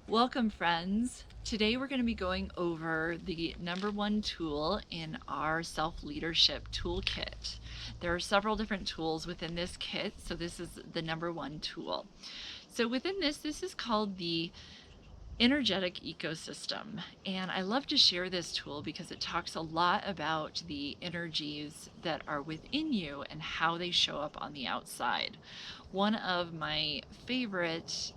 Welcome, friends. Today we're going to be going over the number one tool in our self-leadership toolkit. There are several different tools within this kit, so this is the number one tool. So within this is called the energetic ecosystem. And I love to share this tool because it talks a lot about the energies that are within you and how they show up on the outside. One of my favorite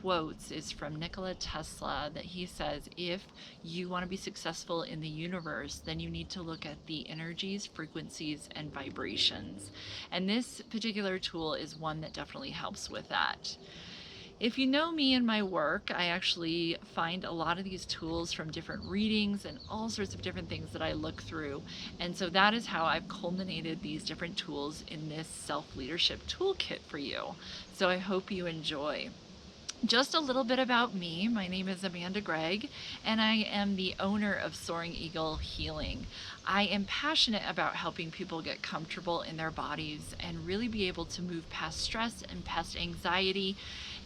quotes is from Nikola Tesla that he says, if you want to be successful in the universe, then you need to look at the energies, frequencies, and vibrations. And this particular tool is one that definitely helps with that. If you know me and my work, I actually find a lot of these tools from different readings and all sorts of different things that I look through. And so that is how I've culminated these different tools in this self-leadership toolkit for you. So I hope you enjoy. Just a little bit about me. My name is Amanda Gregg, and I am the owner of Soaring Eagle Healing. I am passionate about helping people get comfortable in their bodies and really be able to move past stress and past anxiety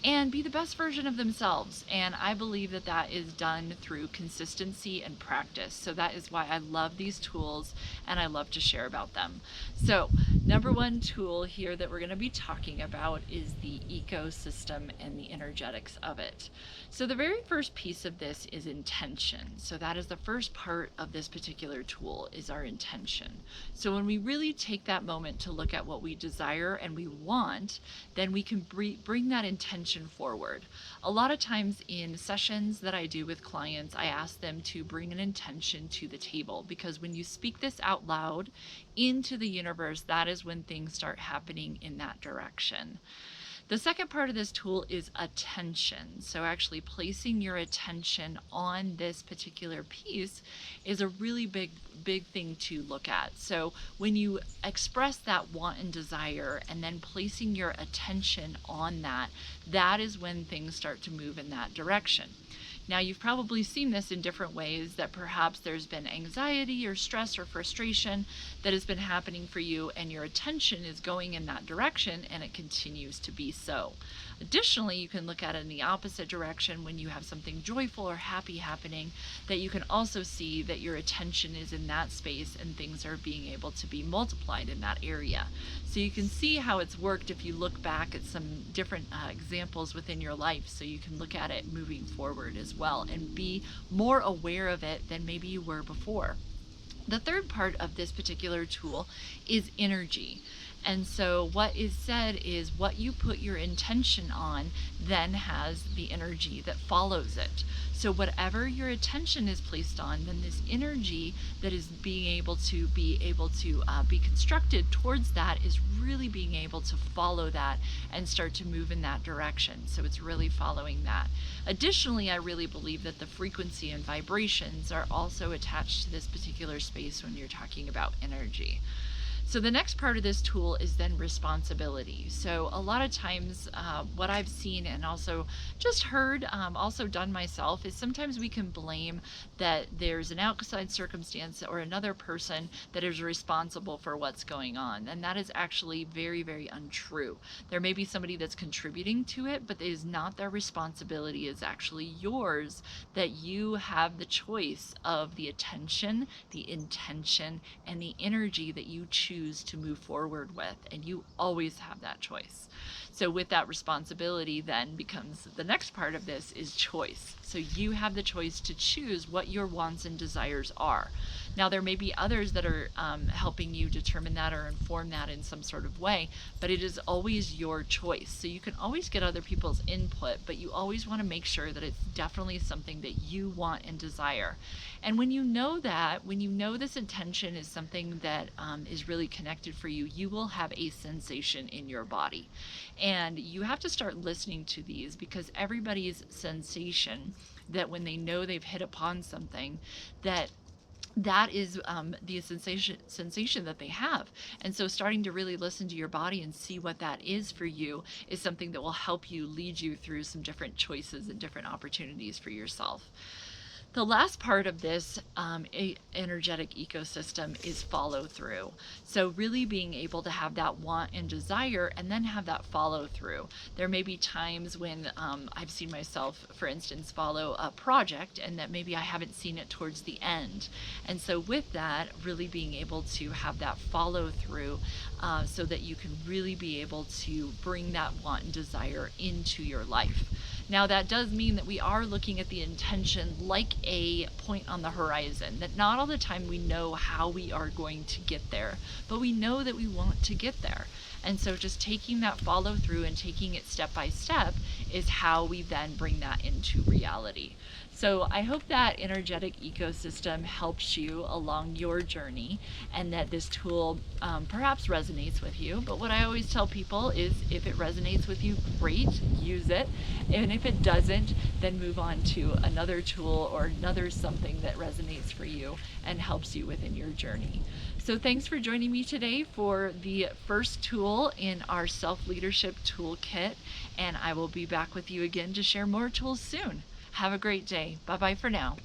and be the best version of themselves. And I believe that that is done through consistency and practice. So that is why I love these tools and I love to share about them. So, number one tool here that we're going to be talking about is the ecosystem and the energetics of it. So the very first piece of this is intention. So that is the first part of this particular tool, is our intention. So when we really take that moment to look at what we desire and we want, then we can bring that intention forward. A lot of times in sessions that I do with clients, I ask them to bring an intention to the table, because when you speak this out loud into the universe, that is when things start happening in that direction. The second part of this tool is attention. So actually placing your attention on this particular piece is a really big thing to look at. So when you express that want and desire and then placing your attention on that, that is when things start to move in that direction. Now, you've probably seen this in different ways, that perhaps there's been anxiety or stress or frustration that has been happening for you, and your attention is going in that direction, and it continues to be so. Additionally, you can look at it in the opposite direction when you have something joyful or happy happening, that you can also see that your attention is in that space and things are being able to be multiplied in that area. So you can see how it's worked if you look back at some different examples within your life, so you can look at it moving forward as well and be more aware of it than maybe you were before. The third part of this particular tool is energy. And so what is said is what you put your intention on then has the energy that follows it. So whatever your attention is placed on, then this energy that is being able to be constructed towards that is really being able to follow that and start to move in that direction. So it's really following that. Additionally, I really believe that the frequency and vibrations are also attached to this particular space when you're talking about energy. So the next part of this tool is then responsibility. So a lot of times what I've seen and also just heard, also done myself, is sometimes we can blame that there's an outside circumstance or another person that is responsible for what's going on. And that is actually very, very untrue. There may be somebody that's contributing to it, but it is not their responsibility. It's actually yours, that you have the choice of the attention, the intention, and the energy that you choose to move forward with, and you always have that choice. So with that, responsibility then becomes the next part of this is choice. So you have the choice to choose what your wants and desires are. Now, there may be others that are helping you determine that or inform that in some sort of way, but it is always your choice. So you can always get other people's input, but you always want to make sure that it's definitely something that you want and desire. And when you know that, when you know this intention is something that is really connected for you, you will have a sensation in your body. And you have to start listening to these, because everybody's sensation, that when they know they've hit upon something, that is the sensation that they have. And so starting to really listen to your body and see what that is for you is something that will help you lead you through some different choices and different opportunities for yourself. The last part of this energetic ecosystem is follow through. So, really being able to have that want and desire and then have that follow through. There may be times when I've seen myself, for instance, follow a project and that maybe I haven't seen it towards the end. And so, with that, really being able to have that follow through so that you can really be able to bring that want and desire into your life. Now, that does mean that we are looking at the intention like a point on the horizon, that not all the time we know how we are going to get there, but we know that we want to get there. And so just taking that follow through and taking it step by step is how we then bring that into reality. So I hope that energetic ecosystem helps you along your journey and that this tool perhaps resonates with you. But what I always tell people is if it resonates with you, great, use it. And if it doesn't, then move on to another tool or another something that resonates for you and helps you within your journey. So thanks for joining me today for the first tool in our self-leadership toolkit. And I will be back with you again to share more tools soon. Have a great day. Bye-bye for now.